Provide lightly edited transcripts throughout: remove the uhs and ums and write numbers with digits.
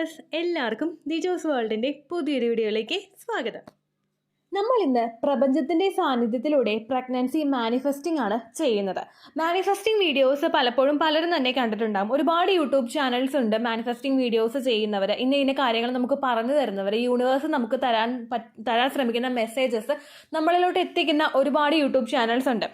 Viewers എല്ലാവർക്കും ദിജോസ് വേൾഡിൻ്റെ പുതിയൊരു വീഡിയോയിലേക്ക് സ്വാഗതം. നമ്മൾ ഇന്ന് പ്രപഞ്ചത്തിൻ്റെ സാന്നിധ്യത്തിലൂടെ പ്രഗ്നൻസി മാനിഫെസ്റ്റിംഗ് ആണ് ചെയ്യുന്നത്. മാനിഫെസ്റ്റിംഗ് വീഡിയോസ് പലപ്പോഴും പലരും തന്നെ കണ്ടിട്ടുണ്ടാകും. ഒരുപാട് യൂട്യൂബ് ചാനൽസ് ഉണ്ട് മാനിഫെസ്റ്റിംഗ് വീഡിയോസ് ചെയ്യുന്നവർ, ഇന്ന കാര്യങ്ങൾ നമുക്ക് പറഞ്ഞു തരുന്നവർ, യൂണിവേഴ്സ് നമുക്ക് തരാൻ ശ്രമിക്കുന്ന മെസ്സേജസ് നമ്മളിലോട്ട് എത്തിക്കുന്ന ഒരുപാട് യൂട്യൂബ് ചാനൽസ് ഉണ്ട്.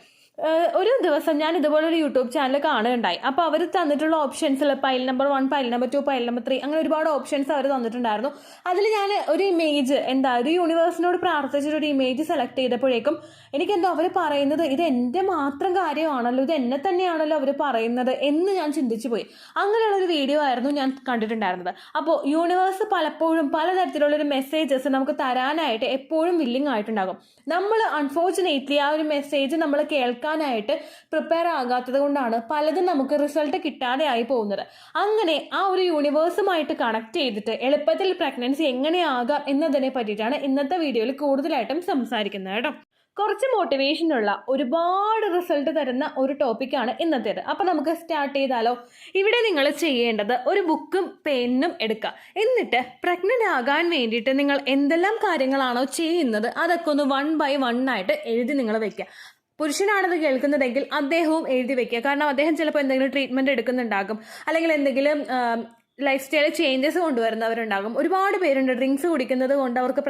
ഒരു ദിവസം ഞാൻ ഇതുപോലൊരു യൂട്യൂബ് ചാനൽ കാണുകയുണ്ടായി. അപ്പോൾ അവർ തന്നിട്ടുള്ള ഓപ്ഷൻസിൽ file number 1, file number 2, file number 3 അങ്ങനെ ഒരുപാട് ഓപ്ഷൻസ് അവർ തന്നിട്ടുണ്ടായിരുന്നു. അതിൽ ഞാൻ ഒരു ഇമേജ് ഒരു യൂണിവേഴ്സിനോട് പ്രാർത്ഥിച്ചിട്ടൊരു ഇമേജ് സെലക്ട് ചെയ്തപ്പോഴേക്കും എനിക്കെന്തോ അവർ പറയുന്നത് ഇത് എൻ്റെ മാത്രം കാര്യമാണല്ലോ, ഇത് എന്നെ തന്നെയാണല്ലോ അവർ പറയുന്നത് എന്ന് ഞാൻ ചിന്തിച്ചു പോയി. അങ്ങനെയുള്ളൊരു വീഡിയോ ആയിരുന്നു ഞാൻ കണ്ടിട്ടുണ്ടായിരുന്നത്. അപ്പോൾ യൂണിവേഴ്സ് പലപ്പോഴും പലതരത്തിലുള്ളൊരു മെസ്സേജസ് നമുക്ക് തരാനായിട്ട് എപ്പോഴും വില്ലിങ് ആയിട്ടുണ്ടാകും. നമ്മൾ അൺഫോർച്ചുനേറ്റ്ലി ആ ഒരു മെസ്സേജ് നമ്മൾ കേൾക്കാനായിട്ട് പ്രിപ്പയർ ആകാത്തത് കൊണ്ടാണ് പലതും നമുക്ക് റിസൾട്ട് കിട്ടാതെ ആയി പോകുന്നത്. അങ്ങനെ ആ ഒരു യൂണിവേഴ്സുമായിട്ട് കണക്ട് ചെയ്തിട്ട് എളുപ്പത്തിൽ പ്രഗ്നൻസി എങ്ങനെയാകാം എന്നതിനെ പറ്റിയിട്ടാണ് ഇന്നത്തെ വീഡിയോയിൽ കൂടുതലായിട്ടും സംസാരിക്കുന്നത് കേട്ടോ. കുറച്ച് മോട്ടിവേഷനുള്ള ഒരുപാട് റിസൾട്ട് തരുന്ന ഒരു ടോപ്പിക്കാണ് ഇന്നത്തേത്. അപ്പം നമുക്ക് സ്റ്റാർട്ട് ചെയ്താലോ? ഇവിടെ നിങ്ങൾ ചെയ്യേണ്ടത് ഒരു ബുക്കും പെന്നും എടുക്കുക. എന്നിട്ട് പ്രഗ്നൻ്റ് ആകാൻ വേണ്ടിയിട്ട് നിങ്ങൾ എന്തെല്ലാം കാര്യങ്ങളാണോ ചെയ്യുന്നത് അതൊക്കെ ഒന്ന് 1 by 1 ആയിട്ട് എഴുതി നിങ്ങൾ വെക്കുക. പുരുഷനാണത് കേൾക്കുന്നതെങ്കിൽ അദ്ദേഹവും എഴുതി വെക്കുക. കാരണം അദ്ദേഹം ചിലപ്പോൾ എന്തെങ്കിലും ട്രീറ്റ്മെൻറ്റ് എടുക്കുന്നുണ്ടാകും, അല്ലെങ്കിൽ എന്തെങ്കിലും ലൈഫ് സ്റ്റൈൽ ചേഞ്ചസ് കൊണ്ടുവരുന്നവരുണ്ടാകും. ഒരുപാട് പേരുണ്ട് ഡ്രിങ്ക്സ് കുടിക്കുന്നത് കൊണ്ട് അവർക്ക്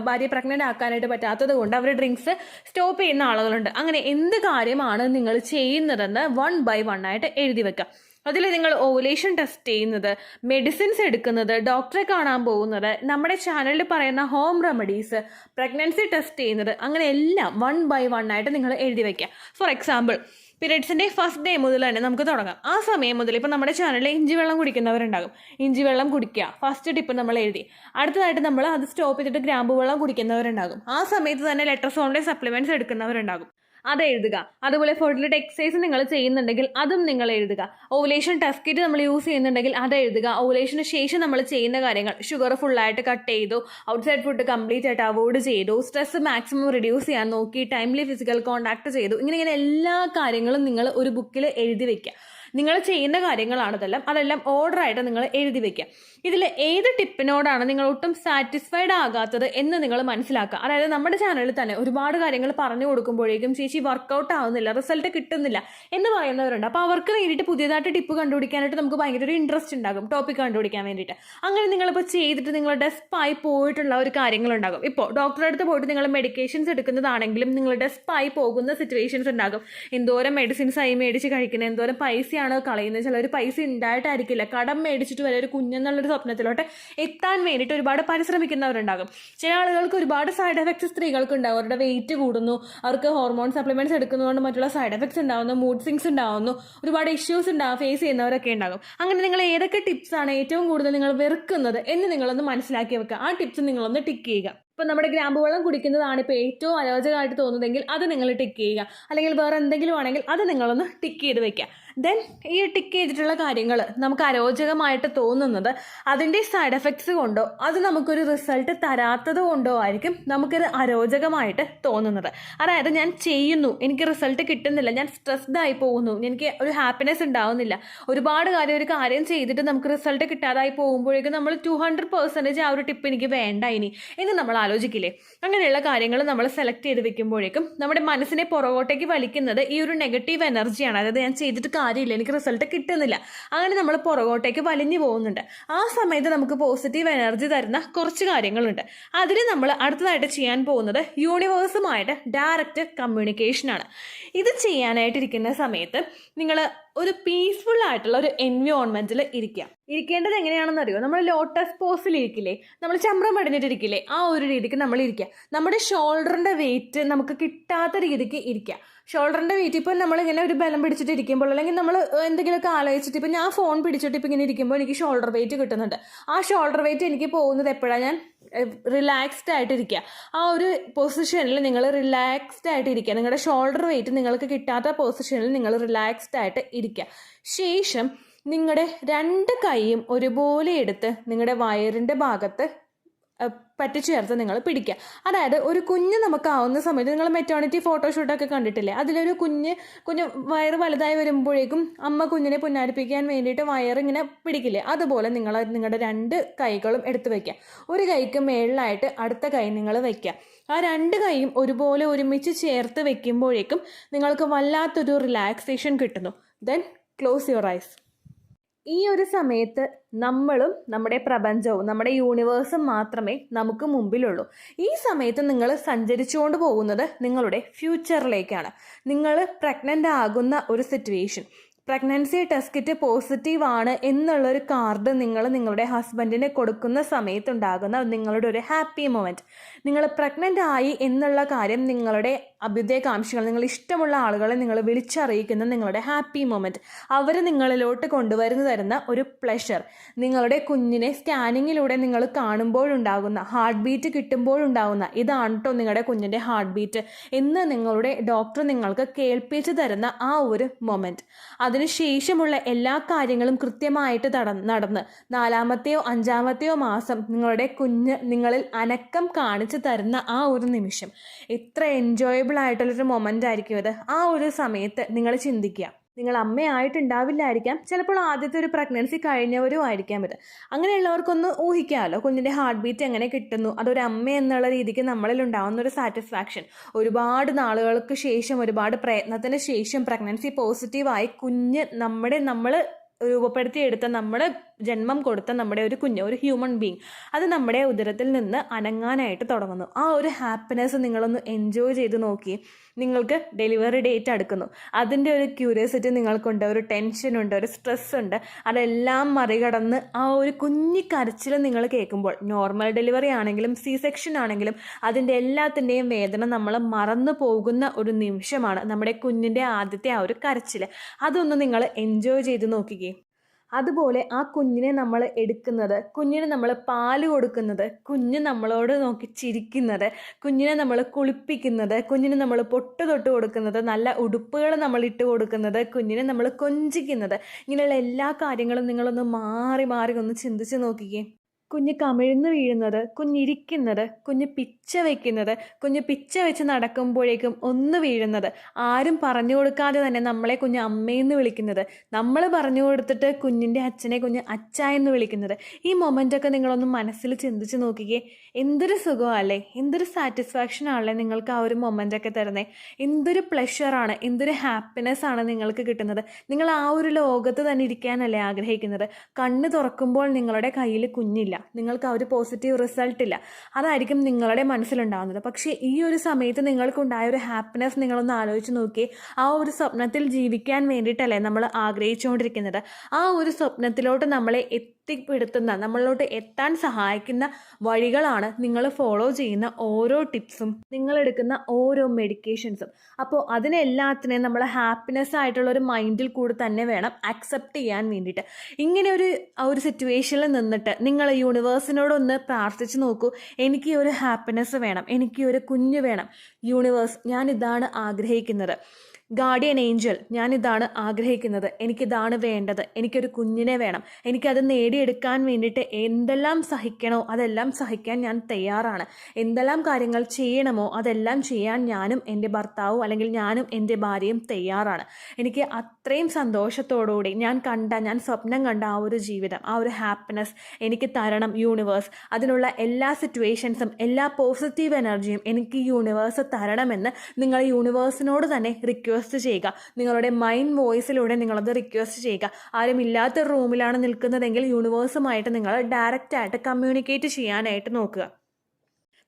ഭാര്യയെ പ്രഗ്നൻ്റ് ആക്കാനായിട്ട് പറ്റാത്തത് കൊണ്ട് അവർ ഡ്രിങ്ക്സ് സ്റ്റോപ്പ് ചെയ്യുന്ന ആളുകളുണ്ട്. അങ്ങനെ എന്ത് കാര്യമാണ് നിങ്ങൾ ചെയ്യുന്നതെന്ന് 1 by 1 ആയിട്ട് എഴുതി വെക്കുക. അതിൽ നിങ്ങൾ ഓവുലേഷൻ ടെസ്റ്റ് ചെയ്യുന്നത്, മെഡിസിൻസ് എടുക്കുന്നത്, ഡോക്ടറെ കാണാൻ പോകുന്നത്, നമ്മുടെ ചാനലിൽ പറയുന്ന ഹോം റെമഡീസ്, പ്രഗ്നൻസി ടെസ്റ്റ് ചെയ്യുന്നത്, അങ്ങനെ എല്ലാം 1 by 1 ആയിട്ട് നിങ്ങൾ എഴുതി വയ്ക്കുക. ഫോർ എക്സാമ്പിൾ, പീരിയഡ്സിൻ്റെ ഫസ്റ്റ് ഡേ മുതൽ തന്നെ നമുക്ക് തുടങ്ങാം. ആ സമയം മുതൽ ഇപ്പോൾ നമ്മുടെ ചാനലിൽ ഇഞ്ചി വെള്ളം കുടിക്കുന്നവരുണ്ടാകും. ഇഞ്ചി വെള്ളം കുടിക്കുക, ഫസ്റ്റ് ടിപ്പ് നമ്മൾ എഴുതി. അടുത്തതായിട്ട് നമ്മൾ അത് സ്റ്റോപ്പ് ചെയ്തിട്ട് ഗ്രാമ്പു വെള്ളം കുടിക്കുന്നവരുണ്ടാകും. ആ സമയത്ത് തന്നെ ലെട്രസോണിൻ്റെ സപ്ലിമെൻറ്റ്സ് എടുക്കുന്നവരുണ്ടാകും, അത് എഴുതുക. അതുപോലെ ഫെർട്ടിലിറ്റി എക്സസൈസ് നിങ്ങൾ ചെയ്യുന്നുണ്ടെങ്കിൽ അതും നിങ്ങൾ എഴുതുക. ഓവുലേഷൻ ടെസ്റ്റ് കിറ്റ് നമ്മൾ യൂസ് ചെയ്യുന്നുണ്ടെങ്കിൽ അത് എഴുതുക. ഓവുലേഷന് ശേഷം നമ്മൾ ചെയ്യുന്ന കാര്യങ്ങൾ, ഷുഗർ ഫുള്ളായിട്ട് കട്ട് ചെയ്തു, ഔട്ട്സൈഡ് ഫുഡ് കംപ്ലീറ്റ് ആയിട്ട് അവോയ്ഡ് ചെയ്തു, സ്ട്രെസ് മാക്സിമം റിഡ്യൂസ് ചെയ്യാൻ നോക്കി, ടൈംലി ഫിസിക്കൽ കോൺടാക്ട് ചെയ്തു, ഇങ്ങനെ എല്ലാ കാര്യങ്ങളും നിങ്ങൾ ഒരു ബുക്കിൽ എഴുതി വെക്കുക. നിങ്ങൾ ചെയ്യുന്ന കാര്യങ്ങളാണതെല്ലാം, അതെല്ലാം ഓർഡറായിട്ട് നിങ്ങൾ എഴുതി വെക്കുക. ഇതിൽ ഏത് ടിപ്പിനോടാണ് നിങ്ങൾ ഒട്ടും സാറ്റിസ്ഫൈഡ് ആകാത്തത് എന്ന് നിങ്ങൾ മനസ്സിലാക്കുക. അതായത് നമ്മുടെ ചാനലിൽ തന്നെ ഒരുപാട് കാര്യങ്ങൾ പറഞ്ഞു കൊടുക്കുമ്പോഴേക്കും ചേച്ചി വർക്കൗട്ട് ആവുന്നില്ല, റിസൾട്ട് കിട്ടുന്നില്ല എന്ന് പറയുന്നവരുണ്ട്. അപ്പോൾ അവർക്ക് വേണ്ടിയിട്ട് പുതിയതായിട്ട് ടിപ്പ് കണ്ടുപിടിക്കാനായിട്ട് നമുക്ക് ഭയങ്കര ഒരു ഇൻട്രസ്റ്റ് ഉണ്ടാകും, ടോപ്പിക് കണ്ടുപിടിക്കാൻ വേണ്ടിയിട്ട്. അങ്ങനെ നിങ്ങളിപ്പോൾ ചെയ്തിട്ട് നിങ്ങൾ ഡെസ്പായി പോയിട്ടുള്ള ഒരു കാര്യങ്ങളുണ്ടാകും. ഇപ്പോൾ ഡോക്ടറെ അടുത്ത് പോയിട്ട് നിങ്ങൾ മെഡിക്കേഷൻസ് എടുക്കുന്നതാണെങ്കിലും നിങ്ങൾ ഡെസ്പായി പോകുന്ന സിറ്റുവേഷൻസ് ഉണ്ടാകും. എന്തോരം മെഡിസിൻസ് ആയി മേടിച്ച് കഴിക്കുന്നത്, എന്തോരം പൈസയാണ് കളയുന്നത്. ചിലർ പൈസ ഉണ്ടായിട്ടായിരിക്കില്ല, കടം മേടിച്ചിട്ട് വരെ ഒരു കുഞ്ഞെന്നുള്ളൊരു സ്വപ്നത്തിലോട്ട് എത്താൻ വേണ്ടിയിട്ട് ഒരുപാട് പരിശ്രമിക്കുന്നവരുണ്ടാകും. ചില ആളുകൾക്ക് ഒരുപാട് സൈഡ് എഫക്ട്സ് സ്ത്രീകൾക്ക് ഉണ്ടാകും. അവരുടെ വെയിറ്റ് കൂടുന്നു, അവർക്ക് ഹോർമോൺ സപ്ലിമെന്റ്സ് എടുക്കുന്നതുകൊണ്ട് മറ്റുള്ള സൈഡ് എഫക്ട്സ് ഉണ്ടാകുന്നു, മൂഡ് സ്വിങ്സ് ഉണ്ടാകുന്നു, ഒരുപാട് ഇഷ്യൂസ് ഫേസ് ചെയ്യുന്നവരൊക്കെ ഉണ്ടാകും. അങ്ങനെ നിങ്ങൾ ഏതൊക്കെ ടിപ്സ് ആണ് ഏറ്റവും കൂടുതൽ നിങ്ങൾ വെറുക്കുന്നത് എന്ന് നിങ്ങളൊന്ന് മനസ്സിലാക്കി വെക്കുക. ആ ടിപ്സ് നിങ്ങളൊന്ന് ടിക്ക് ചെയ്യുക. ഇപ്പം നമ്മുടെ ഗ്രാമ്പു വെള്ളം കുടിക്കുന്നതാണ് ഇപ്പോൾ ഏറ്റവും അരോചകമായിട്ട് തോന്നുന്നതെങ്കിൽ അത് നിങ്ങൾ ടിക്ക് ചെയ്യുക. അല്ലെങ്കിൽ വേറെ എന്തെങ്കിലും ആണെങ്കിൽ അത് നിങ്ങളൊന്ന് ടിക്ക് ചെയ്ത് വെക്കുക. ദെൻ ഈ ടിക്ക് ചെയ്തിട്ടുള്ള കാര്യങ്ങൾ നമുക്ക് അരോചകമായിട്ട് തോന്നുന്നത് അതിൻ്റെ സൈഡ് എഫക്ട്സ് കൊണ്ടോ അത് നമുക്കൊരു റിസൾട്ട് തരാത്തത് കൊണ്ടോ ആയിരിക്കും നമുക്കത് അരോചകമായിട്ട് തോന്നുന്നത്. അതായത് ഞാൻ ചെയ്യുന്നു, എനിക്ക് റിസൾട്ട് കിട്ടുന്നില്ല, ഞാൻ സ്ട്രെസ്ഡ് ആയി പോകുന്നു, എനിക്ക് ഒരു ഹാപ്പിനെസ് ഉണ്ടാവുന്നില്ല, ഒരുപാട് ഒരു കാര്യം ചെയ്തിട്ട് നമുക്ക് റിസൾട്ട് കിട്ടാതായി പോകുമ്പോഴേക്കും നമ്മൾ 200% ആ ഒരു ടിപ്പ് എനിക്ക് വേണ്ട ഇനി എന്ന് നമ്മൾ ആലോചിക്കില്ലേ? അങ്ങനെയുള്ള കാര്യങ്ങൾ നമ്മൾ സെലക്ട് ചെയ്ത് വെക്കുമ്പോഴേക്കും നമ്മുടെ മനസ്സിനെ പുറകോട്ടേക്ക് വലിക്കുന്നത് ഈ ഒരു നെഗറ്റീവ് എനർജിയാണ്. അതായത് ഞാൻ ചെയ്തിട്ട് കാര്യമില്ല, എനിക്ക് റിസൾട്ട് കിട്ടുന്നില്ല, അങ്ങനെ നമ്മൾ പുറകോട്ടേക്ക് വലിഞ്ഞു പോകുന്നുണ്ട്. ആ സമയത്ത് നമുക്ക് പോസിറ്റീവ് എനർജി തരുന്ന കുറച്ച് കാര്യങ്ങളുണ്ട്. അതിൽ നമ്മൾ അടുത്തതായിട്ട് ചെയ്യാൻ പോകുന്നത് യൂണിവേഴ്സുമായിട്ട് ഡയറക്റ്റ് കമ്മ്യൂണിക്കേഷനാണ്. ഇത് ചെയ്യാനായിട്ടിരിക്കുന്ന സമയത്ത് നിങ്ങൾ ഒരു പീസ്ഫുൾ ആയിട്ടുള്ള ഒരു എൻവയോൺമെന്റിൽ ഇരിക്കേണ്ടത് എങ്ങനെയാണെന്ന് അറിയോ? നമ്മൾ ലോട്ടസ് പോസിൽ ഇരിക്കില്ലേ, നമ്മൾ ചമ്രം പടിഞ്ഞിട്ടിരിക്കില്ലേ, ആ ഒരു രീതിക്ക് നമ്മൾ ഇരിക്കുക. നമ്മുടെ ഷോൾഡറിന്റെ വെയിറ്റ് നമുക്ക് കിട്ടാത്ത രീതിക്ക് ഇരിക്കുക. ഷോൾഡറിന്റെ വെയിറ്റ് ഇപ്പോൾ നമ്മളിങ്ങനെ ഒരു ബലം പിടിച്ചിട്ട് ഇരിക്കുമ്പോൾ, അല്ലെങ്കിൽ നമ്മൾ എന്തെങ്കിലുമൊക്കെ ആലോചിച്ചിട്ട്, ഇപ്പോൾ ഞാൻ ഫോൺ പിടിച്ചിട്ട് ഇപ്പോൾ ഇങ്ങനെ ഇരിക്കുമ്പോൾ എനിക്ക് ഷോൾഡർ വെയിറ്റ് കിട്ടുന്നുണ്ട്. ആ ഷോൾഡർ വെയിറ്റ് എനിക്ക് പോകുന്നത് എപ്പോഴാണ്? ഞാൻ റിലാക്സ്ഡ് ആയിട്ടിരിക്കുക. ആ ഒരു പൊസിഷനിൽ നിങ്ങൾ റിലാക്സ്ഡ് ആയിട്ട് ഇരിക്കുക. നിങ്ങളുടെ ഷോൾഡർ വെയിറ്റ് നിങ്ങൾക്ക് കിട്ടാത്ത പൊസിഷനിൽ നിങ്ങൾ റിലാക്സ്ഡ് ആയിട്ട് ഇരിക്കുക. ശേഷം നിങ്ങളുടെ 2 കൈയും ഒരുപോലെ എടുത്ത് നിങ്ങളുടെ വയറിൻ്റെ ഭാഗത്ത് പറ്റിച്ചേർത്ത് നിങ്ങൾ പിടിക്കുക. അതായത് ഒരു കുഞ്ഞ് നമുക്കാവുന്ന സമയത്ത് നിങ്ങൾ മെറ്റേണിറ്റി ഫോട്ടോഷൂട്ടൊക്കെ കണ്ടിട്ടില്ലേ, അതിലൊരു കുഞ്ഞ് വയറ് വലുതായി വരുമ്പോഴേക്കും അമ്മ കുഞ്ഞിനെ പുന്നാരിപ്പിക്കാൻ വേണ്ടിയിട്ട് വയറിങ്ങനെ പിടിക്കില്ലേ, അതുപോലെ നിങ്ങൾ നിങ്ങളുടെ 2 കൈകളും എടുത്ത് വയ്ക്കുക. ഒരു കൈക്ക് മേളിലായിട്ട് അടുത്ത കൈ നിങ്ങൾ വയ്ക്കുക. ആ 2 കൈയും ഒരുപോലെ ഒരുമിച്ച് ചേർത്ത് വെക്കുമ്പോഴേക്കും നിങ്ങൾക്ക് വല്ലാത്തൊരു റിലാക്സേഷൻ കിട്ടുന്നു. Then close your eyes. ഈ ഒരു സമയത്ത് നമ്മളും നമ്മുടെ പ്രപഞ്ചവും നമ്മുടെ യൂണിവേഴ്സും മാത്രമേ നമുക്ക് മുമ്പിലുള്ളൂ. ഈ സമയത്ത് നിങ്ങൾ സഞ്ചരിച്ചുകൊണ്ട് പോകുന്നത് നിങ്ങളുടെ ഫ്യൂച്ചറിലേക്കാണ്. നിങ്ങൾ പ്രഗ്നൻ്റ് ആകുന്ന ഒരു situation, pregnancy test kit positive ആണ് എന്നുള്ളൊരു കാർഡ് നിങ്ങൾ നിങ്ങളുടെ ഹസ്ബൻഡിന് കൊടുക്കുന്ന സമയത്തുണ്ടാകുന്ന നിങ്ങളുടെ ഒരു ഹാപ്പി മൊമെൻറ്റ്, നിങ്ങൾ പ്രഗ്നൻ്റ് ആയി എന്നുള്ള കാര്യം നിങ്ങളുടെ അഭ്യുദയകാംക്ഷികൾ, നിങ്ങൾ ഇഷ്ടമുള്ള ആളുകളെ നിങ്ങൾ വിളിച്ചറിയിക്കുന്ന നിങ്ങളുടെ ഹാപ്പി മൊമെൻറ്റ്, അവർ നിങ്ങളിലോട്ട് കൊണ്ടുവരുന്നു തരുന്ന ഒരു പ്ലഷർ, നിങ്ങളുടെ കുഞ്ഞിനെ സ്കാനിങ്ങിലൂടെ നിങ്ങൾ കാണുമ്പോഴുണ്ടാകുന്ന ഹാർട്ട് ബീറ്റ് കിട്ടുമ്പോഴുണ്ടാകുന്ന ഇതാണ് കേട്ടോ നിങ്ങളുടെ കുഞ്ഞിൻ്റെ ഹാർട്ട് ബീറ്റ് എന്ന് നിങ്ങളുടെ ഡോക്ടർ നിങ്ങൾക്ക് കേൾപ്പിച്ച് തരുന്ന ആ ഒരു മൊമെൻറ്റ്. അതിനുശേഷമുള്ള എല്ലാ കാര്യങ്ങളും കൃത്യമായിട്ട് നടന്ന് 4-മത്തെയോ 5-മത്തെയോ മാസം നിങ്ങളുടെ കുഞ്ഞ് നിങ്ങളിൽ അനക്കം കാണിച്ചു തരുന്ന ആ ഒരു നിമിഷം എത്ര എൻജോയബിൾ ആയിട്ടുള്ളൊരു മൊമെൻ്റ് ആയിരിക്കും അത്. ആ ഒരു സമയത്ത് നിങ്ങൾ ചിന്തിക്കുക, നിങ്ങൾ അമ്മയായിട്ടുണ്ടാവില്ലായിരിക്കാം, ചിലപ്പോൾ ആദ്യത്തെ ഒരു പ്രഗ്നൻസി കഴിഞ്ഞവരും ആയിരിക്കാം ഇത്. അങ്ങനെയുള്ളവർക്കൊന്ന് ഊഹിക്കാമല്ലോ കുഞ്ഞിൻ്റെ ഹാർട്ട് ബീറ്റ് എങ്ങനെ കിട്ടുന്നു, അതൊരു അമ്മ എന്നുള്ള രീതിക്ക് നമ്മളിൽ ഉണ്ടാകുന്ന ഒരു സാറ്റിസ്ഫാക്ഷൻ. ഒരുപാട് നാളുകൾക്ക് ശേഷം, ഒരുപാട് പ്രയത്നത്തിന് ശേഷം പ്രഗ്നൻസി പോസിറ്റീവായി കുഞ്ഞ് നമ്മൾ രൂപപ്പെടുത്തിയെടുത്ത, നമ്മുടെ ജന്മം കൊടുത്ത നമ്മുടെ ഒരു കുഞ്ഞ്, ഒരു ഹ്യൂമൻ ബീങ്, അത് നമ്മുടെ ഉദരത്തിൽ നിന്ന് അനങ്ങാനായിട്ട് തുടങ്ങുന്നു. ആ ഒരു ഹാപ്പിനെസ് നിങ്ങളൊന്ന് എൻജോയ് ചെയ്ത് നോക്കി. നിങ്ങൾക്ക് ഡെലിവറി ഡേറ്റ് അടുക്കുന്നു, അതിൻ്റെ ഒരു ക്യൂരിയോസിറ്റി നിങ്ങൾക്കുണ്ട്, ഒരു ടെൻഷനുണ്ട്, ഒരു സ്ട്രെസ് ഉണ്ട്. അതെല്ലാം മറികടന്ന് ആ ഒരു കുഞ്ഞി കരച്ചിൽ നിങ്ങൾ കേൾക്കുമ്പോൾ, നോർമൽ ഡെലിവറി ആണെങ്കിലും സി സെക്ഷൻ ആണെങ്കിലും അതിൻ്റെ എല്ലാത്തിൻ്റെയും വേദന നമ്മൾ മറന്നു പോകുന്ന ഒരു നിമിഷമാണ് നമ്മുടെ കുഞ്ഞിൻ്റെ ആദ്യത്തെ ആ ഒരു കരച്ചിൽ. അതൊന്ന് നിങ്ങൾ എൻജോയ് ചെയ്ത് നോക്കിക്കേ. അതുപോലെ ആ കുഞ്ഞിനെ നമ്മൾ എടുക്കുന്നത്, കുഞ്ഞിന് നമ്മൾ പാല് കൊടുക്കുന്നത്, കുഞ്ഞ് നമ്മളോട് നോക്കി ചിരിക്കുന്നത്, കുഞ്ഞിനെ നമ്മൾ കുളിപ്പിക്കുന്നത്, കുഞ്ഞിന് നമ്മൾ പൊട്ട് തൊട്ട് കൊടുക്കുന്നത്, നല്ല ഉടുപ്പുകൾ നമ്മൾ ഇട്ട് കൊടുക്കുന്നത്, കുഞ്ഞിനെ നമ്മൾ കൊഞ്ചിക്കുന്നത്, ഇങ്ങനെയുള്ള എല്ലാ കാര്യങ്ങളും നിങ്ങളൊന്ന് മാറി ഒന്ന് ചിന്തിച്ച് നോക്കിക്കേ. കുഞ്ഞ് കമിഴ്ന്ന് വീഴുന്നത്, കുഞ്ഞിരിക്കുന്നത്, കുഞ്ഞ് പിച്ച വയ്ക്കുന്നത്, കുഞ്ഞ് പിച്ച വെച്ച് നടക്കുമ്പോഴേക്കും ഒന്ന് വീഴുന്നത്, ആരും പറഞ്ഞു കൊടുക്കാതെ തന്നെ നമ്മളെ കുഞ്ഞ് അമ്മയെന്ന് വിളിക്കുന്നത്, നമ്മൾ പറഞ്ഞു കൊടുത്തിട്ട് കുഞ്ഞിൻ്റെ അച്ഛനെ കുഞ്ഞ് അച്ഛ എന്ന് വിളിക്കുന്നത്, ഈ മൊമെൻ്റൊക്കെ നിങ്ങളൊന്ന് മനസ്സിൽ ചിന്തിച്ച് നോക്കിക്കേ. എന്തൊരു സുഖമല്ലേ, എന്തൊരു സാറ്റിസ്ഫാക്ഷൻ ആണല്ലേ നിങ്ങൾക്ക് ആ ഒരു മൊമെൻ്റൊക്കെ തരുന്നത്. എന്തൊരു പ്ലഷറാണ്, എന്തൊരു ഹാപ്പിനെസ് ആണ് നിങ്ങൾക്ക് കിട്ടുന്നത്. നിങ്ങൾ ആ ഒരു ലോകത്ത് തന്നെ ഇരിക്കാനല്ലേ ആഗ്രഹിക്കുന്നത്. കണ്ണ് തുറക്കുമ്പോൾ നിങ്ങളുടെ കയ്യിൽ കുഞ്ഞില്ല, നിങ്ങൾക്ക് ആ ഒരു പോസിറ്റീവ് റിസൾട്ട് ഇല്ല, അതായിരിക്കും നിങ്ങളുടെ മനസ്സിലുണ്ടാകുന്നത്. പക്ഷേ ഈ ഒരു സമയത്ത് നിങ്ങൾക്കുണ്ടായ ഒരു ഹാപ്പിനെസ് നിങ്ങളൊന്ന് ആലോചിച്ച് നോക്കി. ആ ഒരു സ്വപ്നത്തിൽ ജീവിക്കാൻ വേണ്ടിയിട്ടല്ലേ നമ്മൾ ആഗ്രഹിച്ചുകൊണ്ടിരിക്കുന്നത്. ആ ഒരു സ്വപ്നത്തിലോട്ട് നമ്മളെ എത്തിപ്പെടുത്തുന്ന, നമ്മളിലോട്ട് എത്താൻ സഹായിക്കുന്ന വഴികളാണ് നിങ്ങൾ ഫോളോ ചെയ്യുന്ന ഓരോ ടിപ്സും, നിങ്ങളെടുക്കുന്ന ഓരോ മെഡിക്കേഷൻസും. അപ്പോൾ അതിനെല്ലാത്തിനെയും നമ്മൾ ഹാപ്പിനെസ് ആയിട്ടുള്ള ഒരു മൈൻഡിൽ കൂടി തന്നെ വേണം അക്സെപ്റ്റ് ചെയ്യാൻ വേണ്ടിയിട്ട്. ഇങ്ങനെ ഒരു സിറ്റുവേഷനിൽ നിന്നിട്ട് നിങ്ങൾ യൂണിവേഴ്സിനോടൊന്ന് പ്രാർത്ഥിച്ച് നോക്കൂ. എനിക്ക് ഒരു ഹാപ്പിനെസ് വേണം, എനിക്ക് ഒരു കുഞ്ഞ് വേണം. യൂണിവേഴ്സ്, ഞാൻ ഇതാണ് ആഗ്രഹിക്കുന്നത്. ഗാർഡിയൻ ഏഞ്ചൽ, ഞാനിതാണ് ആഗ്രഹിക്കുന്നത്, എനിക്കിതാണ് വേണ്ടത്, എനിക്കൊരു കുഞ്ഞിനെ വേണം, എനിക്കത് നേടിയെടുക്കാൻ വേണ്ടിയിട്ട് എന്തെല്ലാം സഹിക്കണോ അതെല്ലാം സഹിക്കാൻ ഞാൻ തയ്യാറാണ്, എന്തെല്ലാം കാര്യങ്ങൾ ചെയ്യണമോ അതെല്ലാം ചെയ്യാൻ ഞാനും എൻ്റെ ഭർത്താവും അല്ലെങ്കിൽ ഞാനും എൻ്റെ ഭാര്യയും തയ്യാറാണ്. എനിക്ക് അത്രയും സന്തോഷത്തോടുകൂടി ഞാൻ സ്വപ്നം കണ്ട ആ ഒരു ജീവിതം, ആ ഒരു ഹാപ്പിനെസ് എനിക്ക് തരണം യൂണിവേഴ്സ്. അതിനുള്ള എല്ലാ സിറ്റുവേഷൻസും, എല്ലാ പോസിറ്റീവ് എനർജിയും എനിക്ക് യൂണിവേഴ്സ് തരണമെന്ന് നിങ്ങൾ യൂണിവേഴ്സിനോട് തന്നെ റിക്വസ്റ്റ് ചെയ്യുക. നിങ്ങളുടെ മൈൻഡ് വോയിസിലൂടെ നിങ്ങളത് റിക്വസ്റ്റ് ചെയ്യുക. ആരും ഇല്ലാത്ത റൂമിലാണ് നിൽക്കുന്നതെങ്കിൽ യൂണിവേഴ്സുമായിട്ട് നിങ്ങൾ ഡയറക്റ്റായിട്ട് കമ്മ്യൂണിക്കേറ്റ് ചെയ്യാനായിട്ട് നോക്കുക.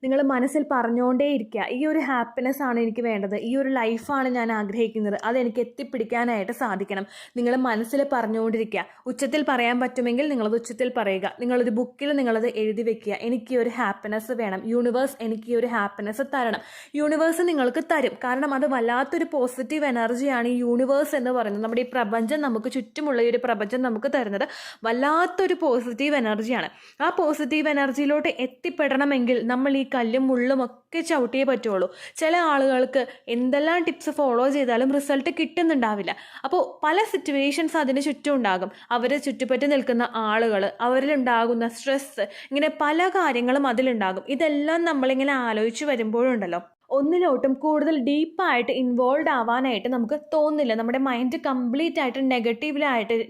നിങ്ങൾ മനസ്സിൽ പറഞ്ഞുകൊണ്ടേയിരിക്കുക, ഈ ഒരു ഹാപ്പിനെസ് ആണ് എനിക്ക് വേണ്ടത്, ഈ ഒരു ലൈഫാണ് ഞാൻ ആഗ്രഹിക്കുന്നത്, അതെനിക്ക് എത്തിപ്പിടിക്കാനായിട്ട് സാധിക്കണം. നിങ്ങൾ മനസ്സിൽ പറഞ്ഞുകൊണ്ടിരിക്കുക. ഉച്ചത്തിൽ പറയാൻ പറ്റുമെങ്കിൽ നിങ്ങളത് ഉച്ചത്തിൽ പറയുക. നിങ്ങളൊരു ബുക്കിൽ നിങ്ങളത് എഴുതി വെക്കുക. എനിക്ക് ഈ ഒരു ഹാപ്പിനെസ് വേണം, യൂണിവേഴ്സ് എനിക്ക് ഈ ഒരു ഹാപ്പിനെസ് തരണം. യൂണിവേഴ്സ് നിങ്ങൾക്ക് തരും. കാരണം അത് വല്ലാത്തൊരു പോസിറ്റീവ് എനർജിയാണ് ഈ യൂണിവേഴ്സ് എന്ന് പറയുന്നത്. നമ്മുടെ ഈ പ്രപഞ്ചം, നമുക്ക് ചുറ്റുമുള്ള ഈ ഒരു പ്രപഞ്ചം നമുക്ക് തരുന്നത് വല്ലാത്തൊരു പോസിറ്റീവ് എനർജിയാണ്. ആ പോസിറ്റീവ് എനർജിയിലോട്ട് എത്തിപ്പെടണമെങ്കിൽ നമ്മൾ ഈ കല്ലും മുള്ളും ഒക്കെ ചവിട്ടിയേ പറ്റുള്ളൂ. ചില ആളുകൾക്ക് എന്തെല്ലാം ടിപ്സ് ഫോളോ ചെയ്താലും റിസൾട്ട് കിട്ടുന്നുണ്ടാവില്ല. അപ്പോൾ പല സിറ്റുവേഷൻസ് അതിന് ചുറ്റും ഉണ്ടാകും. അവരെ ചുറ്റുപറ്റി നിൽക്കുന്ന ആളുകൾ, അവരിലുണ്ടാകുന്ന സ്ട്രെസ്സ്, ഇങ്ങനെ പല കാര്യങ്ങളും അതിലുണ്ടാകും. ഇതെല്ലാം നമ്മളിങ്ങനെ ആലോചിച്ച് വരുമ്പോഴുണ്ടല്ലോ, ഒന്നിലോട്ടും കൂടുതൽ ഡീപ്പായിട്ട് ഇൻവോൾവ് ആവാനായിട്ട് നമുക്ക് തോന്നില്ല. നമ്മുടെ മൈൻഡ് കംപ്ലീറ്റ് ആയിട്ട്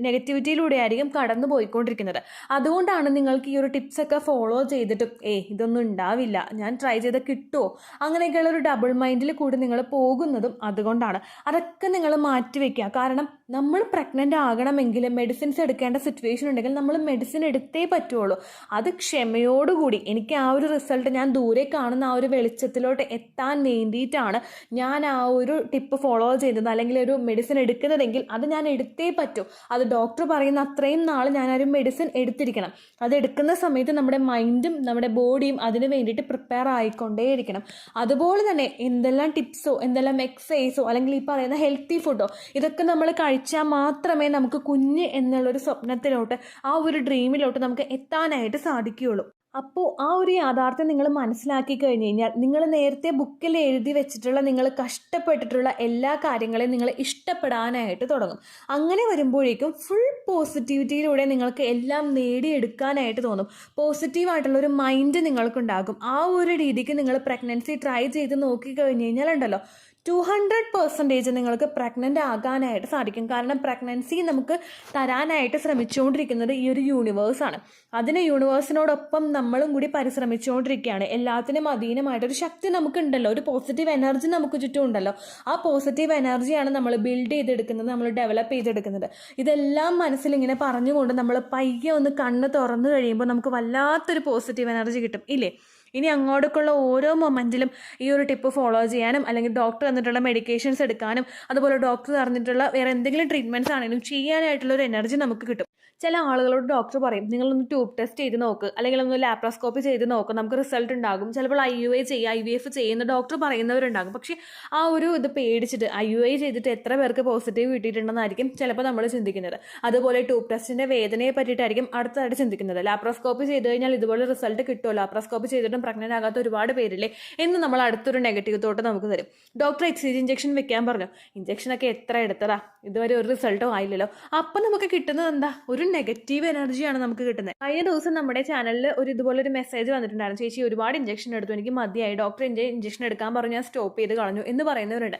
നെഗറ്റിവിറ്റിയിലൂടെ ആയിരിക്കും കടന്നു പോയിക്കൊണ്ടിരിക്കുന്നത്. അതുകൊണ്ടാണ് നിങ്ങൾക്ക് ഈ ഒരു ടിപ്സൊക്കെ ഫോളോ ചെയ്തിട്ടും ഇതൊന്നും ഉണ്ടാവില്ല, ഞാൻ ട്രൈ ചെയ്ത് കിട്ടുമോ, അങ്ങനെയൊക്കെയുള്ള ഒരു ഡബിൾ മൈൻഡിൽ കൂടി നിങ്ങൾ പോകുന്നതും അതുകൊണ്ടാണ്. അതൊക്കെ നിങ്ങൾ മാറ്റിവെക്കുക. കാരണം നമ്മൾ പ്രഗ്നൻ്റ് ആകണമെങ്കിൽ മെഡിസിൻസ് എടുക്കേണ്ട സിറ്റുവേഷൻ ഉണ്ടെങ്കിൽ നമ്മൾ മെഡിസിൻ എടുത്തേ പറ്റുള്ളൂ. അത് ക്ഷമയോടുകൂടി എനിക്ക് ആ ഒരു റിസൾട്ട് ഞാൻ ദൂരെ കാണുന്ന ആ ഒരു വെളിച്ചത്തിലോട്ട് എത്താൻ വേണ്ടിയിട്ടാണ് ഞാൻ ആ ഒരു ടിപ്പ് ഫോളോ ചെയ്തത്, അല്ലെങ്കിൽ ഒരു മെഡിസിൻ എടുക്കുന്നതെങ്കിൽ അത് ഞാൻ എടുത്തേ പറ്റൂ. അത് ഡോക്ടർ പറയുന്ന അത്രയും നാൾ ഞാൻ ആ ഒരു മെഡിസിൻ എടുത്തിരിക്കണം. അത് എടുക്കുന്ന സമയത്ത് നമ്മുടെ മൈൻഡും നമ്മുടെ ബോഡിയും അതിന് വേണ്ടിയിട്ട് പ്രിപ്പയർ ആയിക്കൊണ്ടേയിരിക്കണം. അതുപോലെ തന്നെ എന്തെല്ലാം ടിപ്സോ എന്തെല്ലാം എക്സസൈസോ അല്ലെങ്കിൽ ഈ പറയുന്ന ഹെൽത്തി ഫുഡോ ഇതൊക്കെ നമ്മൾ കഴിച്ചാൽ മാത്രമേ നമുക്ക് കുഞ്ഞ് എന്നുള്ളൊരു സ്വപ്നത്തിലോട്ട്, ആ ഒരു ഡ്രീമിലോട്ട് നമുക്ക് എത്താനായിട്ട് സാധിക്കുകയുള്ളൂ. അപ്പോൾ ആ ഒരു യാഥാർത്ഥ്യം നിങ്ങൾ മനസ്സിലാക്കി കഴിഞ്ഞ് കഴിഞ്ഞാൽ നിങ്ങൾ നേരത്തെ ബുക്കിൽ എഴുതി വെച്ചിട്ടുള്ള, നിങ്ങൾ കഷ്ടപ്പെട്ടിട്ടുള്ള എല്ലാ കാര്യങ്ങളെയും നിങ്ങൾ ഇഷ്ടപ്പെടാനായിട്ട് തുടങ്ങും. അങ്ങനെ വരുമ്പോഴേക്കും ഫുൾ പോസിറ്റിവിറ്റിയിലൂടെ നിങ്ങൾക്ക് എല്ലാം നേടിയെടുക്കാനായിട്ട് തോന്നും. പോസിറ്റീവായിട്ടുള്ളൊരു മൈൻഡ് നിങ്ങൾക്കുണ്ടാകും. ആ ഒരു രീതിക്ക് നിങ്ങൾ പ്രഗ്നൻസി ട്രൈ ചെയ്ത് നോക്കിക്കഴിഞ്ഞ് കഴിഞ്ഞാൽ ഉണ്ടല്ലോ, 200% നിങ്ങൾക്ക് പ്രഗ്നൻ്റ് ആകാനായിട്ട് സാധിക്കും. കാരണം പ്രഗ്നൻസി നമുക്ക് തരാനായിട്ട് ശ്രമിച്ചുകൊണ്ടിരിക്കുന്നത് ഈ ഒരു യൂണിവേഴ്സാണ്. അതിന് യൂണിവേഴ്സിനോടൊപ്പം നമ്മളും കൂടി പരിശ്രമിച്ചുകൊണ്ടിരിക്കുകയാണ്. എല്ലാത്തിനും അധീനമായിട്ടൊരു ശക്തി നമുക്കുണ്ടല്ലോ, ഒരു പോസിറ്റീവ് എനർജി നമുക്ക് ചുറ്റും ഉണ്ടല്ലോ. ആ പോസിറ്റീവ് എനർജിയാണ് നമ്മൾ ബിൽഡ് ചെയ്തെടുക്കുന്നത്, നമ്മൾ ഡെവലപ്പ് ചെയ്തെടുക്കുന്നത്. ഇതെല്ലാം മനസ്സിലിങ്ങനെ പറഞ്ഞുകൊണ്ട് നമ്മൾ പയ്യെ ഒന്ന് കണ്ണ് തുറന്നു കഴിയുമ്പോൾ നമുക്ക് വല്ലാത്തൊരു പോസിറ്റീവ് എനർജി കിട്ടും, ഇല്ലേ? ഇനി അങ്ങോട്ടേക്കുള്ള ഓരോ മൊമെൻറ്റിലും ഈ ഒരു ടിപ്പ് ഫോളോ ചെയ്യാനും, അല്ലെങ്കിൽ ഡോക്ടർ തന്നിട്ടുള്ള മെഡിക്കേഷൻസ് എടുക്കാനും, അതുപോലെ ഡോക്ടർ തന്നിട്ടുള്ള വേറെ എന്തെങ്കിലും ട്രീറ്റ്മെൻറ്റ്സ് ആണെങ്കിലും ചെയ്യാനായിട്ടുള്ള ഒരു എനർജി നമുക്ക് കിട്ടും. ചില ആളുകളോട് ഡോക്ടർ പറയും, നിങ്ങളൊന്ന് ട്യൂബ് ടെസ്റ്റ് ചെയ്ത് നോക്ക്, അല്ലെങ്കിൽ ഒന്ന് ലാപ്രോസ്കോപ്പി ചെയ്ത് നോക്ക്, നമുക്ക് റിസൾട്ട് ഉണ്ടാകും. ചിലപ്പോൾ IVF ചെയ്യുന്ന ഡോക്ടർ പറയുന്നവരുണ്ടാകും. പക്ഷേ ആ ഒരു ഇത് പേടിച്ചിട്ട് IUI ചെയ്തിട്ട് എത്ര പേർക്ക് പോസിറ്റീവ് കിട്ടിയിട്ടുണ്ടെന്നായിരിക്കും ചിലപ്പോൾ നമ്മൾ ചിന്തിക്കുന്നത്. അതുപോലെ ട്യൂബ് ടെസ്റ്റിൻ്റെ വേദനയെ പറ്റിയിട്ടായിരിക്കും അടുത്തതായിട്ട് ചിന്തിക്കുന്നത്. ലാപ്രോസ്കോപ്പി ചെയ്ത് കഴിഞ്ഞാൽ ഇതുപോലെ റിസൾട്ട് കിട്ടുമോ, ലാപ്രോസ്കോപ്പി ചെയ്തിട്ടും പ്രഗ്നൻ്റ് ആകാത്ത ഒരുപാട് പേരില്ലേ എന്ന് നമ്മൾ അടുത്തൊരു നെഗറ്റീവ് തോട്ട് നമുക്ക് തരും. ഡോക്ടർ HCG ഇഞ്ചക്ഷൻ വെക്കാൻ പറഞ്ഞു, ഇഞ്ചക്ഷനൊക്കെ എത്ര എടുത്തതാ, ഇതുവരെ ഒരു റിസൾട്ടോ ആയില്ലല്ലോ. അപ്പം നമുക്ക് കിട്ടുന്നത് എന്താ, ഒരു നെഗറ്റീവ് എനർജിയാണ് നമുക്ക് കിട്ടുന്നത്. കഴിഞ്ഞ ദിവസം നമ്മുടെ ചാനലിൽ ഇതുപോലൊരു മെസ്സേജ് വന്നിട്ടുണ്ടായിരുന്നു, ചേച്ചി ഒരുപാട് ഇഞ്ചക്ഷൻ എടുത്തു, എനിക്ക് മതിയായി, ഡോക്ടർ ഇഞ്ചക്ഷൻ എടുക്കാൻ പറഞ്ഞു, ഞാൻ സ്റ്റോപ്പ് ചെയ്ത് കളഞ്ഞു എന്ന് പറയുന്നവരുണ്ട്.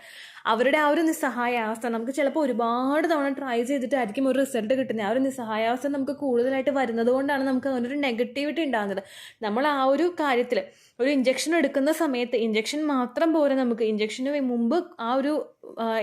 അവരുടെ ആ ഒരു നിസ്സഹായാവസ്ഥ, നമുക്ക് ചിലപ്പോൾ ഒരുപാട് തവണ ട്രൈ ചെയ്തിട്ടായിരിക്കും ഒരു റിസൾട്ട് കിട്ടുന്നത്. ആ ഒരു നിസ്സഹായാവസ്ഥ നമുക്ക് കൂടുതലായിട്ട് വരുന്നത് കൊണ്ടാണ് നമുക്ക് അങ്ങനൊരു നെഗറ്റിവിറ്റി ഉണ്ടാകുന്നത്. നമ്മൾ ആ ഒരു കാര്യത്തിൽ ഒരു ഇഞ്ചക്ഷൻ എടുക്കുന്ന സമയത്ത് ഇഞ്ചക്ഷൻ മാത്രം പോരെ, നമുക്ക് ഇഞ്ചക്ഷന് മുമ്പ് ആ ഒരു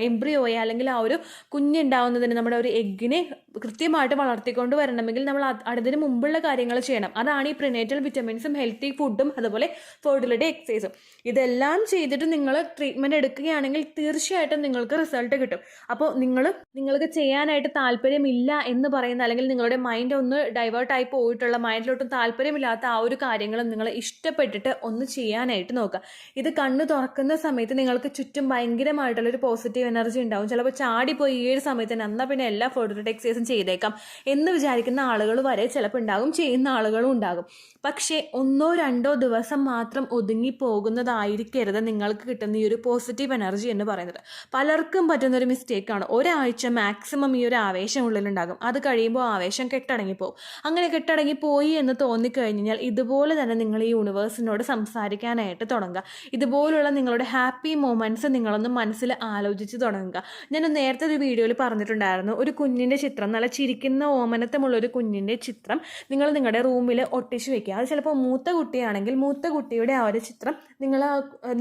എംബ്രിയോയെ അല്ലെങ്കിൽ ആ ഒരു കുഞ്ഞുണ്ടാവുന്നതിന് നമ്മുടെ ഒരു എഗ്ഗിനെ കൃത്യമായിട്ട് വളർത്തിക്കൊണ്ട് വരണമെങ്കിൽ നമ്മൾ അതിന് മുമ്പുള്ള കാര്യങ്ങൾ ചെയ്യണം. അതാണ് ഈ പ്രിനേറ്റൽ വിറ്റമിൻസും ഹെൽത്തി ഫുഡും അതുപോലെ ഫെർട്ടിലിറ്റി എക്സസൈസും. ഇതെല്ലാം ചെയ്തിട്ട് നിങ്ങൾ ട്രീറ്റ്മെൻറ്റ് എടുക്കുകയാണെങ്കിൽ തീർച്ചയായിട്ടും നിങ്ങൾക്ക് റിസൾട്ട് കിട്ടും. അപ്പോൾ നിങ്ങൾക്ക് ചെയ്യാനായിട്ട് താല്പര്യമില്ല എന്ന് പറയുന്ന, അല്ലെങ്കിൽ നിങ്ങളുടെ മൈൻഡ് ഒന്ന് ഡൈവേർട്ടായി പോയിട്ടുള്ള, മൈൻഡിലോട്ടും താല്പര്യമില്ലാത്ത ആ ഒരു കാര്യങ്ങൾ നിങ്ങൾ ഇഷ്ടപ്പെട്ടിട്ട് ഒന്ന് ചെയ്യാനായിട്ട് നോക്കുക. ഇത് കണ്ണ് തുറക്കുന്ന സമയത്ത് നിങ്ങൾക്ക് ചുറ്റും ഭയങ്കരമായിട്ടുള്ളൊരു പോസിറ്റീവ് എനർജി ഉണ്ടാവും. ചിലപ്പോൾ ചാടിപ്പോയി ഈ ഒരു സമയത്ത് തന്നെ എന്നാൽ പിന്നെ എല്ലാ ഫെർട്ടിലിറ്റി എക്സസൈസും ചെയ്തേക്കാം എന്ന് വിചാരിക്കുന്ന ആളുകൾ വരെ ചിലപ്പോൾ ഉണ്ടാകും, ചെയ്യുന്ന ആളുകളും ഉണ്ടാകും. പക്ഷേ 1-2 ദിവസം മാത്രം ഒതുങ്ങി പോകുന്നതായിരിക്കരുത് നിങ്ങൾക്ക് കിട്ടുന്ന ഈ ഒരു പോസിറ്റീവ് എനർജി എന്ന് പറയുന്നത്. പലർക്കും പറ്റുന്നൊരു മിസ്റ്റേക്കാണ്, ഒരാഴ്ച മാക്സിമം ഈ ഒരു ആവേശം ഉള്ളിലുണ്ടാകും. അത് കഴിയുമ്പോൾ ആവേശം കെട്ടടങ്ങിപ്പോവും. അങ്ങനെ കെട്ടടങ്ങിപ്പോയി എന്ന് തോന്നിക്കഴിഞ്ഞാൽ ഇതുപോലെ തന്നെ നിങ്ങൾ ഈ യൂണിവേഴ്സിനോട് സംസാരിക്കാനായിട്ട് തുടങ്ങുക. ഇതുപോലുള്ള നിങ്ങളുടെ ഹാപ്പി മൊമെൻറ്റ്സ് നിങ്ങളൊന്ന് മനസ്സിൽ ആലോചിച്ച് തുടങ്ങുക. ഞാൻ നേരത്തെ ഒരു വീഡിയോയിൽ പറഞ്ഞിട്ടുണ്ടായിരുന്നു, ഒരു കുഞ്ഞിൻ്റെ ചിത്രം, നല്ല ചിരിക്കുന്ന ഓമനത്തമുള്ളൊരു കുഞ്ഞിൻ്റെ ചിത്രം നിങ്ങൾ നിങ്ങളുടെ റൂമിൽ ഒട്ടിച്ച് വെക്കുക. അത് ചിലപ്പോൾ മൂത്ത കുട്ടിയാണെങ്കിൽ മൂത്ത കുട്ടിയുടെ ആ ഒരു ചിത്രം നിങ്ങൾ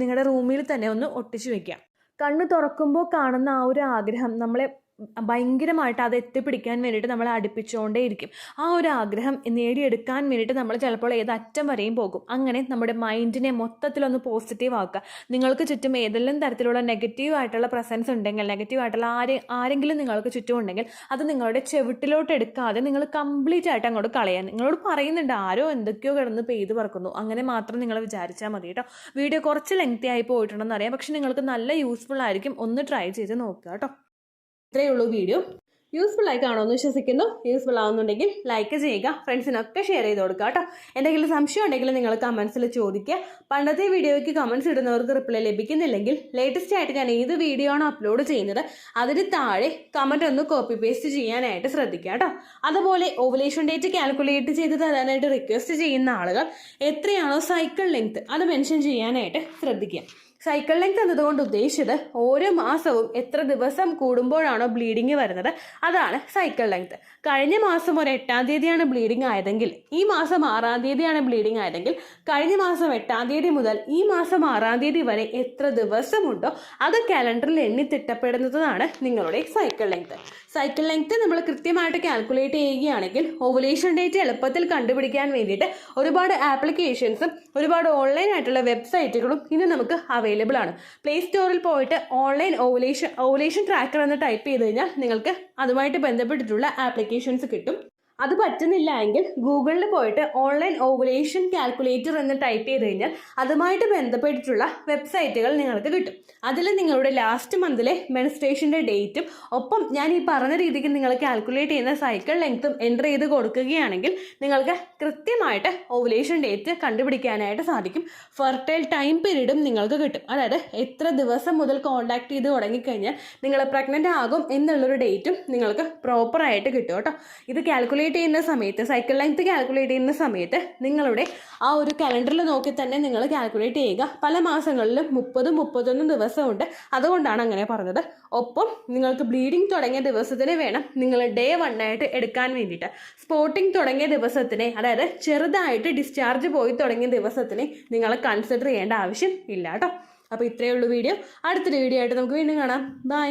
നിങ്ങളുടെ റൂമിൽ തന്നെ ഒന്ന് ഒട്ടിച്ച് വെക്കുക. കണ്ണ് തുറക്കുമ്പോൾ കാണുന്ന ആ ഒരു ആഗ്രഹം നമ്മളെ ഭയങ്കരമായിട്ട് അത് എത്തിപ്പിടിക്കാൻ വേണ്ടിയിട്ട് നമ്മളെ അടുപ്പിച്ചുകൊണ്ടേയിരിക്കും. ആ ഒരു ആഗ്രഹം നേടിയെടുക്കാൻ വേണ്ടിയിട്ട് നമ്മൾ ചിലപ്പോൾ ഏതറ്റം വരെയും പോകും. അങ്ങനെ നമ്മുടെ മൈൻഡിനെ മൊത്തത്തിലൊന്ന് പോസിറ്റീവ് ആക്കുക. നിങ്ങൾക്ക് ചുറ്റും ഏതെല്ലാം തരത്തിലുള്ള നെഗറ്റീവായിട്ടുള്ള പ്രസൻസ് ഉണ്ടെങ്കിൽ, നെഗറ്റീവായിട്ടുള്ള ആരെങ്കിലും നിങ്ങൾക്ക് ചുറ്റും ഉണ്ടെങ്കിൽ അത് നിങ്ങളുടെ ചെവിട്ടിലോട്ട് എടുക്കാതെ നിങ്ങൾ കംപ്ലീറ്റ് ആയിട്ട് അങ്ങോട്ട് കളയാൻ. നിങ്ങളോട് പറയുന്നുണ്ട് ആരോ എന്തൊക്കെയോ കിടന്ന് പെയ്ത് പറക്കുന്നു, അങ്ങനെ മാത്രം നിങ്ങൾ വിചാരിച്ചാൽ മതി കേട്ടോ. വീഡിയോ കുറച്ച് ലെങ്തി ആയി പോയിട്ടുണ്ടെന്ന് അറിയാം, പക്ഷെ നിങ്ങൾക്ക് നല്ല യൂസ്ഫുൾ ആയിരിക്കും. ഒന്ന് ട്രൈ ചെയ്ത് നോക്കുക കേട്ടോ. ഇത്രയേ ഉള്ളൂ വീഡിയോ. യൂസ്ഫുൾ ആയി കാണുമെന്ന് വിശ്വസിക്കുന്നു. യൂസ്ഫുൾ ആവുന്നുണ്ടെങ്കിൽ ലൈക്ക് ചെയ്യുക, ഫ്രണ്ട്സിനൊക്കെ ഷെയർ ചെയ്ത് കൊടുക്കുക കേട്ടോ. എന്തെങ്കിലും സംശയം ഉണ്ടെങ്കിൽ നിങ്ങൾ കമൻസിൽ ചോദിക്കുക. പണ്ടത്തെ വീഡിയോയ്ക്ക് കമൻസ് ഇടുന്നവർക്ക് റിപ്ലൈ ലഭിക്കുന്നില്ലെങ്കിൽ ലേറ്റസ്റ്റ് ആയിട്ട് ഞാൻ ഏത് വീഡിയോ ആണോ അപ്ലോഡ് ചെയ്യുന്നത് അതിന് താഴെ കമൻറ്റ് ഒന്ന് കോപ്പി പേസ്റ്റ് ചെയ്യാനായിട്ട് ശ്രദ്ധിക്കുക കേട്ടോ. അതുപോലെ ഓവുലേഷൻ ഡേറ്റ് കാൽക്കുലേറ്റ് ചെയ്ത് തരാനായിട്ട് റിക്വസ്റ്റ് ചെയ്യുന്ന ആളുകൾ എത്രയാണോ സൈക്കിൾ ലെങ്ത് അത് മെൻഷൻ ചെയ്യാനായിട്ട് ശ്രദ്ധിക്കുക. സൈക്കിൾ ലെങ്ത് എന്നതുകൊണ്ട് ഉദ്ദേശിച്ചത് ഓരോ മാസവും എത്ര ദിവസം കൂടുമ്പോഴാണോ ബ്ലീഡിങ് വരുന്നത് അതാണ് സൈക്കിൾ ലെങ്ത്. കഴിഞ്ഞ മാസം ഒരു 8-ാം തീയതിയാണ് ബ്ലീഡിങ് ആയതെങ്കിൽ ഈ മാസം 6-ാം തീയതിയാണ് ബ്ലീഡിങ് ആയതെങ്കിൽ കഴിഞ്ഞ മാസം 8-ാം തീയതി മുതൽ ഈ മാസം 6-ാം തീയതി വരെ എത്ര ദിവസമുണ്ടോ അത് കാലണ്ടറിൽ എണ്ണി തിട്ടപ്പെടുന്നതാണ് നിങ്ങളുടെ സൈക്കിൾ ലെങ്ത്. സൈക്കിൾ ലെങ്ത് നമ്മൾ കൃത്യമായിട്ട് കാൽക്കുലേറ്റ് ചെയ്യുകയാണെങ്കിൽ ഓവുലേഷൻ ഡേറ്റ് എളുപ്പത്തിൽ കണ്ടുപിടിക്കാൻ വേണ്ടിയിട്ട് ഒരുപാട് ആപ്ലിക്കേഷൻസും ഒരുപാട് ഓൺലൈൻ ആയിട്ടുള്ള വെബ്സൈറ്റുകളും ഇന്ന് നമുക്ക് അവൈലബിൾ ആണ്. പ്ലേ സ്റ്റോറിൽ പോയിട്ട് ഓൺലൈൻ ഓവുലേഷൻ ട്രാക്കർ എന്ന് ടൈപ്പ് ചെയ്ത് കഴിഞ്ഞാൽ നിങ്ങൾക്ക് അതുമായിട്ട് ബന്ധപ്പെട്ടിട്ടുള്ള ആപ്ലിക്കേഷൻസ് കിട്ടും. അത് പറ്റുന്നില്ല എങ്കിൽ ഗൂഗിളിൽ പോയിട്ട് ഓൺലൈൻ ഓവുലേഷൻ കാൽക്കുലേറ്റർ എന്ന് ടൈപ്പ് ചെയ്ത് കഴിഞ്ഞാൽ അതുമായിട്ട് ബന്ധപ്പെട്ടിട്ടുള്ള വെബ്സൈറ്റുകൾ നിങ്ങൾക്ക് കിട്ടും. അതിൽ നിങ്ങളുടെ ലാസ്റ്റ് മന്തിലെ മെൻസ്ട്രേഷൻ്റെ ഡേറ്റും ഒപ്പം ഞാൻ ഈ പറഞ്ഞ രീതിക്ക് നിങ്ങൾ കാൽക്കുലേറ്റ് ചെയ്യുന്ന സൈക്കിൾ ലെങ്ത്തും എൻ്റർ ചെയ്ത് കൊടുക്കുകയാണെങ്കിൽ നിങ്ങൾക്ക് കൃത്യമായിട്ട് ഓവുലേഷൻ ഡേറ്റ് കണ്ടുപിടിക്കാനായിട്ട് സാധിക്കും. ഫെർട്ടൈൽ ടൈം പീരീഡും നിങ്ങൾക്ക് കിട്ടും. അതായത് എത്ര ദിവസം മുതൽ കോൺടാക്ട് ചെയ്ത് തുടങ്ങിക്കഴിഞ്ഞാൽ നിങ്ങൾ പ്രഗ്നൻ്റ് ആകും എന്നുള്ളൊരു ഡേറ്റും നിങ്ങൾക്ക് പ്രോപ്പറായിട്ട് കിട്ടും കേട്ടോ. ഇത് കാൽക്കുലേറ്റ് ചെയ്യുന്ന സമയത്ത് സൈക്കിൾ ലെങ്ത് കാൽക്കുലേറ്റ് ചെയ്യുന്ന സമയത്ത് നിങ്ങളുടെ ആ ഒരു കലണ്ടറിൽ നോക്കി തന്നെ നിങ്ങൾ കാൽക്കുലേറ്റ് ചെയ്യുക. പല മാസങ്ങളിലും 30-31 ദിവസമുണ്ട്, അതുകൊണ്ടാണ് അങ്ങനെ പറഞ്ഞത്. ഒപ്പം നിങ്ങൾക്ക് ബ്ലീഡിങ് തുടങ്ങിയ ദിവസത്തിന് വേണം നിങ്ങൾ ഡേ 1 ആയിട്ട് എടുക്കാൻ വേണ്ടിയിട്ട്. സ്പോട്ടിങ് തുടങ്ങിയ ദിവസത്തിനെ, അതായത് ചെറുതായിട്ട് ഡിസ്ചാർജ് പോയി തുടങ്ങിയ ദിവസത്തിനെ നിങ്ങൾ കൺസിഡർ ചെയ്യേണ്ട ആവശ്യം ഇല്ല കേട്ടോ. അപ്പോൾ ഇത്രയേ ഉള്ളൂ വീഡിയോ. അടുത്തൊരു വീഡിയോ ആയിട്ട് നമുക്ക് വീണ്ടും കാണാം. ബൈ.